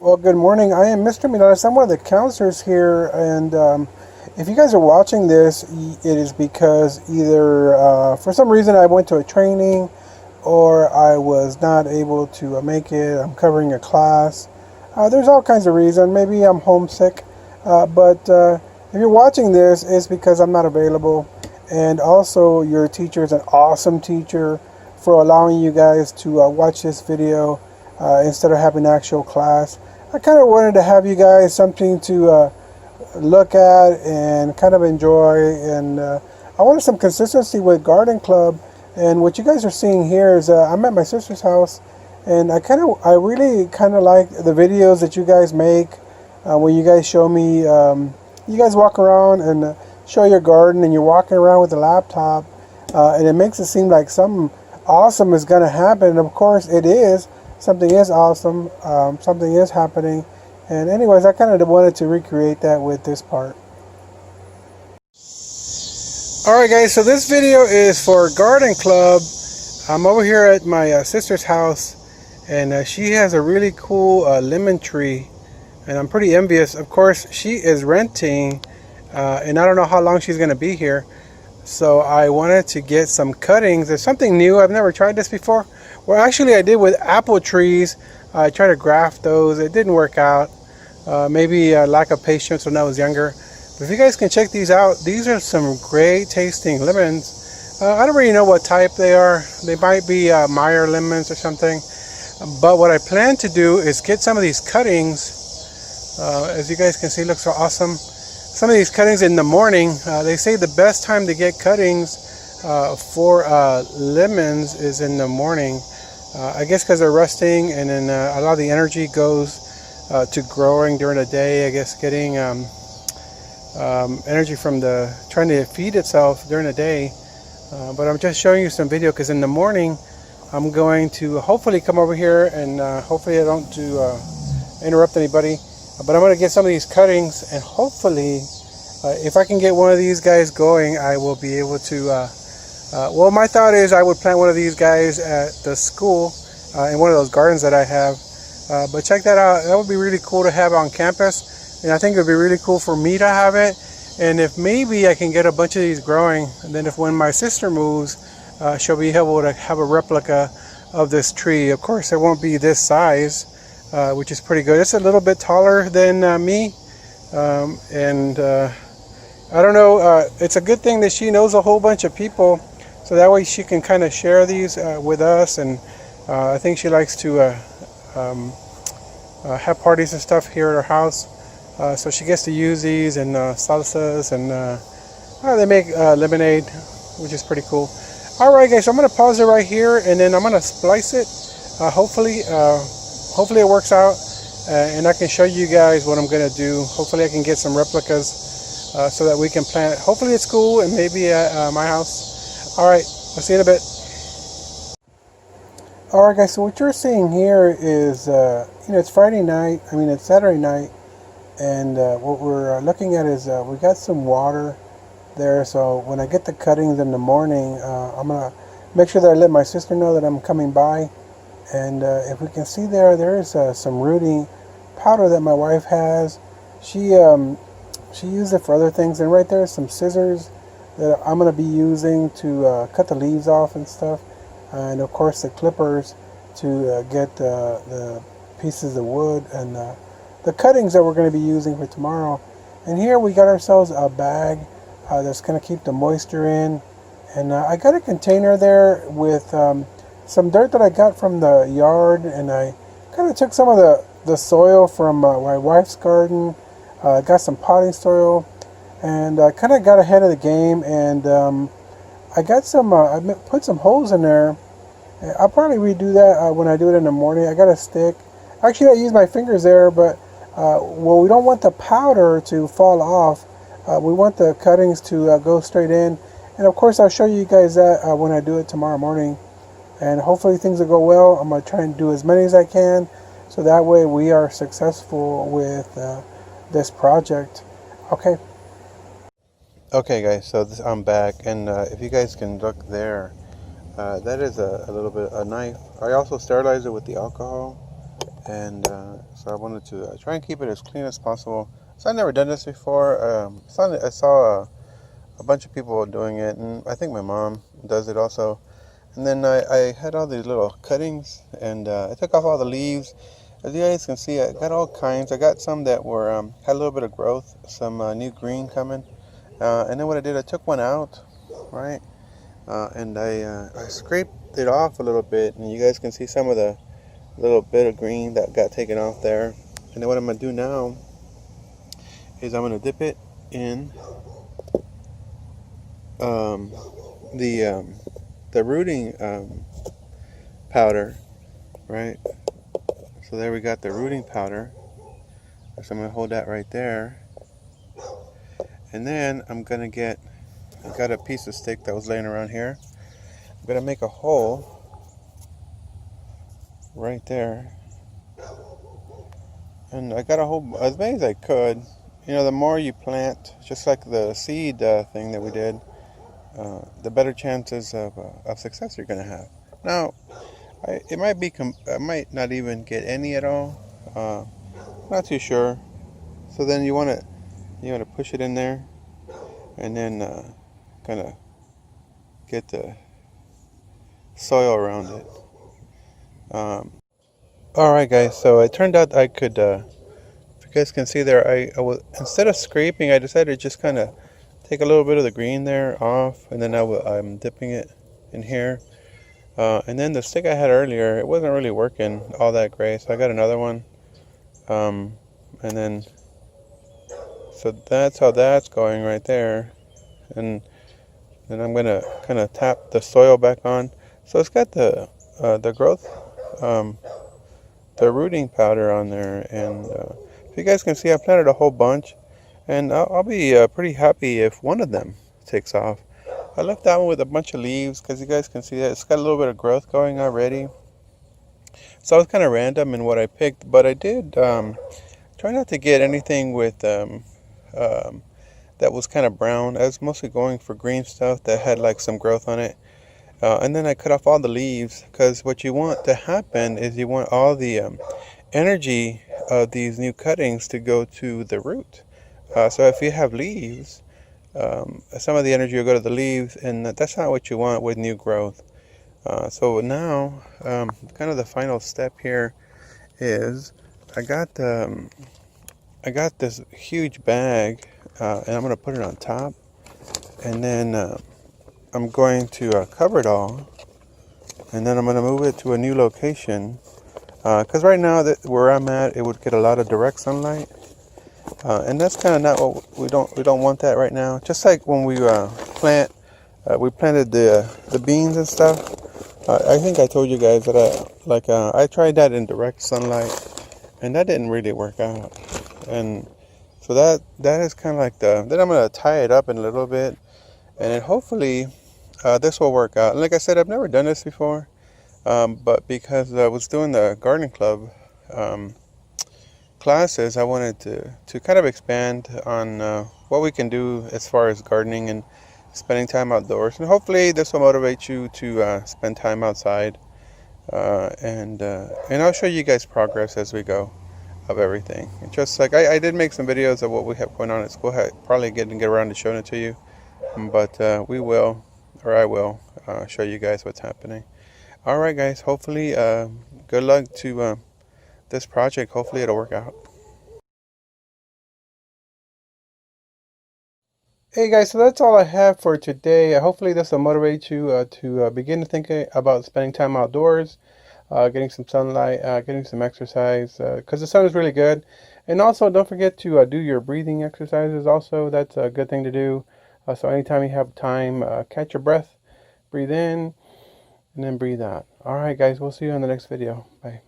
Well, good morning. I am Mr. Milares. I'm one of the counselors here, and if you guys are watching this, it is because either for some reason I went to a training or I was not able to make it. I'm covering a class. There's all kinds of reasons. Maybe I'm homesick, but if you're watching this, it's because I'm not available. And also, your teacher is an awesome teacher for allowing you guys to watch this video instead of having actual class. I kind of wanted to have you guys something to look at and kind of enjoy, and I wanted some consistency with Garden Club. And what you guys are seeing here is I'm at my sister's house, and I really kind of like the videos that you guys make when you guys show me. You guys walk around and show your garden, and you're walking around with a laptop, and it makes it seem like something awesome is going to happen. And of course, it is. Something is awesome. Something is happening. And anyways, I kind of wanted to recreate that with this part. Alright guys, so this video is for Garden Club. I'm over here at my sister's house, and she has a really cool lemon tree, and I'm pretty envious. Of course, she is renting, and I don't know how long she's going to be here. So I wanted to get some cuttings. There's something new. I've never tried this before. Well, actually I did with apple trees. I tried to graft those. It didn't work out. Maybe a lack of patience when I was younger. But if you guys can check these out, these are some great tasting lemons. I don't really know what type they are. They might be Meyer lemons or something. But what I plan to do is get some of these cuttings. As you guys can see, looks so awesome. Some of these cuttings in the morning. They say the best time to get cuttings for lemons is in the morning. I guess because they're resting, and then a lot of the energy goes to growing during the day. I guess getting energy from trying to feed itself during the day. But I'm just showing you some video because in the morning I'm going to hopefully come over here, and hopefully I don't interrupt anybody. But I'm going to get some of these cuttings, and hopefully if I can get one of these guys going, I will be able to well, my thought is I would plant one of these guys at the school in one of those gardens that I have. But check that out. That would be really cool to have on campus, and I think it would be really cool for me to have it. And if maybe I can get a bunch of these growing, and then when my sister moves, she'll be able to have a replica of this tree. Of course, it won't be this size, which is pretty good. It's a little bit taller than me, and I don't know. It's a good thing that she knows a whole bunch of people, so that way she can kind of share these with us. And I think she likes to have parties and stuff here at her house, so she gets to use these and salsas, and they make lemonade, which is pretty cool. Alright guys, so I'm going to pause it right here, and then I'm going to splice it. Hopefully it works out, and I can show you guys what I'm going to do. Hopefully I can get some replicas so that we can plant, hopefully at school and maybe at my house. Alright, I'll see you in a bit. Alright guys, so what you're seeing here is, it's Friday night, it's Saturday night, and what we're looking at is we got some water there. So when I get the cuttings in the morning, I'm going to make sure that I let my sister know that I'm coming by. And if we can see there is some rooting powder that my wife has. She used it for other things, and right there is some scissors that I'm going to be using to cut the leaves off and stuff. And of course the clippers to get the pieces of wood and the cuttings that we're going to be using for tomorrow. And here we got ourselves a bag that's going to keep the moisture in. And I got a container there with some dirt that I got from the yard, and I kind of took some of the soil from my wife's garden, got some potting soil, and I kind of got ahead of the game, and I got some, I put some holes in there. I'll probably redo that when I do it in the morning. I got a stick. Actually, I use my fingers there, but well, we don't want the powder to fall off. We want the cuttings to go straight in. And of course, I'll show you guys that when I do it tomorrow morning. And hopefully things will go well. I'm going to try and do as many as I can, so that way we are successful with this project. Okay. Okay guys, so I'm back, and if you guys can look there, that is a little bit a knife. I also sterilized it with the alcohol, and So I wanted to try and keep it as clean as possible. So I've never done this before. I saw a bunch of people doing it, and I think my mom does it also. And then I had all these little cuttings, and I took off all the leaves. As you guys can see, I got all kinds. I got some that were had a little bit of growth, some new green coming. And then what I did, I took one out, right? And I scraped it off a little bit, and you guys can see some of the little bit of green that got taken off there. And then what I'm gonna do now is I'm gonna dip it in the rooting powder, right? So there we got the rooting powder. So I'm gonna hold that right there, and then I got a piece of stick that was laying around here. I'm gonna make a hole right there, and I got a whole as many as I could. You know, the more you plant, just like the seed thing that we did, the better chances of success you're gonna have. Now, I might not even get any at all. Not too sure. So then you wanna push it in there, and then kind of get the soil around it. Alright guys, so it turned out I could, if you guys can see there, I was, instead of scraping, I decided to just kind of take a little bit of the green there off, and then I'm dipping it in here. And then the stick I had earlier, it wasn't really working all that great, so I got another one. And then, so that's how that's going right there. And then I'm going to kind of tap the soil back on. So it's got the growth, the rooting powder on there, and if you guys can see, I planted a whole bunch, and I'll be pretty happy if one of them takes off. I left that one with a bunch of leaves because you guys can see that it's got a little bit of growth going already. So I was kind of random in what I picked, but I did try not to get anything with that was kind of brown. I was mostly going for green stuff that had like some growth on it. And then I cut off all the leaves, because what you want to happen is you want all the energy of these new cuttings to go to the root. So if you have leaves, some of the energy will go to the leaves, and that's not what you want with new growth. So now, kind of the final step here is I got this huge bag, and I'm going to put it on top, and then I'm going to cover it all, and then I'm going to move it to a new location, because right now where I'm at, it would get a lot of direct sunlight, and that's kind of not what we don't want that right now. Just like when we we planted the beans and stuff. I think I told you guys that I tried that in direct sunlight, and that didn't really work out. And so that is kind of like then I'm going to tie it up in a little bit, and then hopefully this will work out. And like I said, I've never done this before, but because I was doing the garden club classes, I wanted to kind of expand on what we can do as far as gardening and spending time outdoors. And hopefully this will motivate you to spend time outside, and I'll show you guys progress as we go of everything. And just like I did make some videos of what we have going on at school. Probably get around to showing it to you, but I will show you guys what's happening. All right guys, hopefully good luck to this project. Hopefully it'll work out. Hey guys, so that's all I have for today. Hopefully this will motivate you to begin thinking about spending time outdoors, getting some sunlight, getting some exercise, because the sun is really good. And also don't forget to do your breathing exercises also. That's a good thing to do. So anytime you have time, catch your breath, breathe in, and then breathe out. All right guys, we'll see you in the next video. Bye.